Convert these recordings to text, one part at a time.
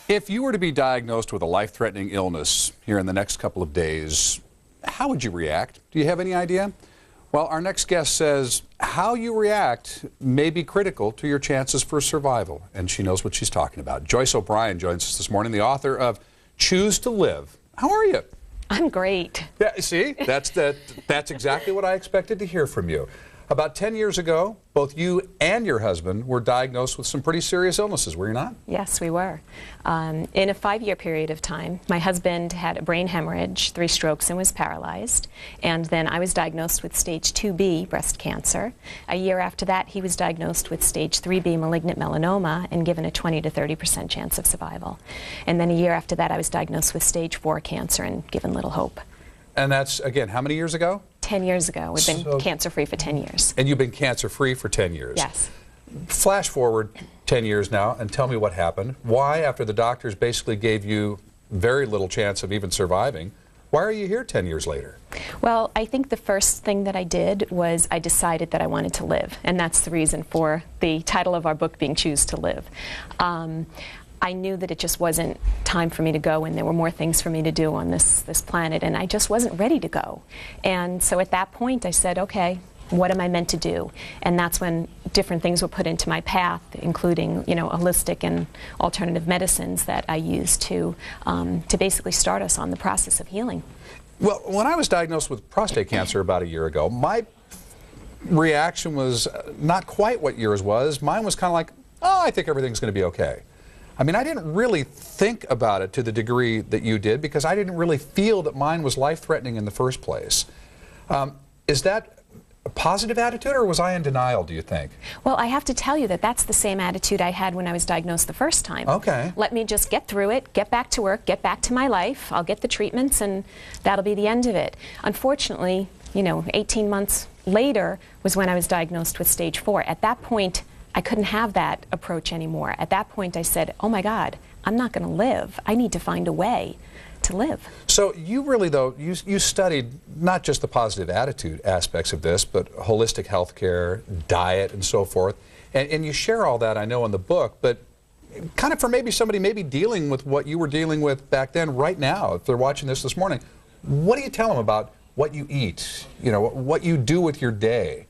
If you were to be diagnosed with a life-threatening illness here in the next couple of days, how would you react? Do you have any idea? Well, our next guest says how you react may be critical to your chances for survival, and she knows what she's talking about. Joyce O'Brien joins us this morning, the author of Choose to Live. How are you? I'm great. Yeah, see, that's exactly what I expected to hear from you. About 10 years ago, both you and your husband were diagnosed with some pretty serious illnesses, were you not? Yes, we were. In a 5-year period of time, my husband had a brain hemorrhage, 3 strokes, and was paralyzed. And then I was diagnosed with stage 2B breast cancer. A year after that, he was diagnosed with stage 3B malignant melanoma and given a 20 to 30% chance of survival. And then a year after that, I was diagnosed with stage 4 cancer and given little hope. And that's, again, how many years ago? 10 years ago. We've been cancer-free for 10 years. And you've been cancer-free for 10 years? Yes. Flash forward 10 years now and tell me what happened. Why, after the doctors basically gave you very little chance of even surviving, why are you here 10 years later? Well, I think the first thing that I did was I decided that I wanted to live. And that's the reason for the title of our book being Choose to Live. I knew that it just wasn't time for me to go, and there were more things for me to do on this planet, and I just wasn't ready to go. And so at that point I said, okay, what am I meant to do? And that's when different things were put into my path, including, you know, holistic and alternative medicines that I used to basically start us on the process of healing. Well, when I was diagnosed with prostate cancer about a year ago, my reaction was not quite what yours was. Mine was kind of like, oh, I think everything's going to be okay. I mean, I didn't really think about it to the degree that you did because I didn't really feel that mine was life-threatening in the first place. Is that a positive attitude, or was I in denial, do you think? Well, I have to tell you that that's the same attitude I had when I was diagnosed the first time. Okay. Let me just get through it, get back to work, get back to my life. I'll get the treatments, and that'll be the end of it. Unfortunately, you know, 18 months later was when I was diagnosed with stage 4. At that point, I couldn't have that approach anymore. At that point I said, oh my God, I'm not going to live. I need to find a way to live. So you really, though, you studied not just the positive attitude aspects of this, but holistic health care, diet, and so forth. And you share all that, I know, in the book, but kind of for maybe somebody maybe dealing with what you were dealing with back then, right now, if they're watching this morning, what do you tell them about what you eat, you know, what you do with your day?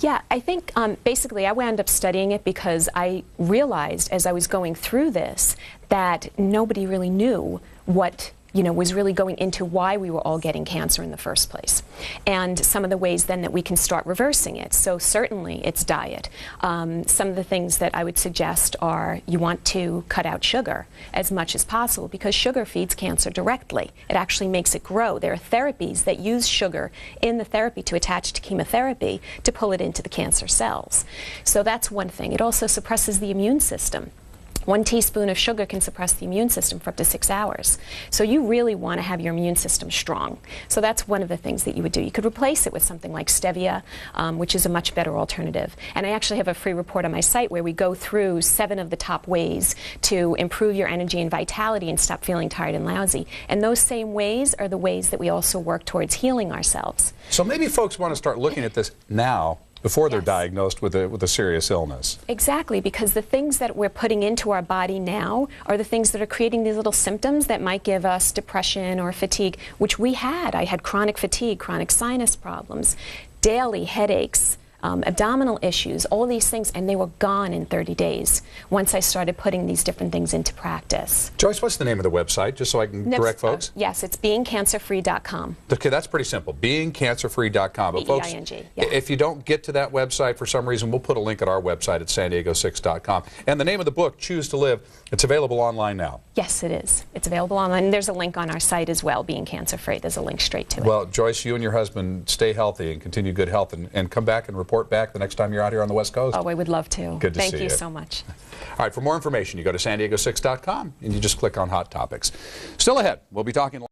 Yeah, I think basically I wound up studying it because I realized as I was going through this that nobody really knew what, you know, was really going into why we were all getting cancer in the first place. And some of the ways then that we can start reversing it. So certainly it's diet. Some of the things that I would suggest are you want to cut out sugar as much as possible because sugar feeds cancer directly. It actually makes it grow. There are therapies that use sugar in the therapy to attach to chemotherapy to pull it into the cancer cells. So that's one thing. It also suppresses the immune system. 1 teaspoon of sugar can suppress the immune system for up to 6 hours. So you really want to have your immune system strong. So that's one of the things that you would do. You could replace it with something like stevia, which is a much better alternative. And I actually have a free report on my site where we go through 7 of the top ways to improve your energy and vitality and stop feeling tired and lousy. And those same ways are the ways that we also work towards healing ourselves. So maybe folks want to start looking at this now, before they're diagnosed with a serious illness. Exactly, because the things that we're putting into our body now are the things that are creating these little symptoms that might give us depression or fatigue, which we had. I had chronic fatigue, chronic sinus problems, daily headaches, abdominal issues, all these things, and they were gone in 30 days once I started putting these different things into practice. Joyce, what's the name of the website, just so I can direct folks? Yes, it's beingcancerfree.com. Okay, that's pretty simple, beingcancerfree.com. But folks, if you don't get to that website for some reason, we'll put a link at our website at san-diego6.com. And the name of the book, Choose to Live, it's available online now. Yes, it is. It's available online. There's a link on our site as well, Being Cancer Free. There's a link straight to it. Well, Joyce, you and your husband stay healthy and continue good health, and come back and report back the next time you're out here on the West Coast. Oh, I would love to. Good to see you. Thank you so much. All right, for more information, you go to san-diego6.com and you just click on Hot Topics. Still ahead, we'll be talking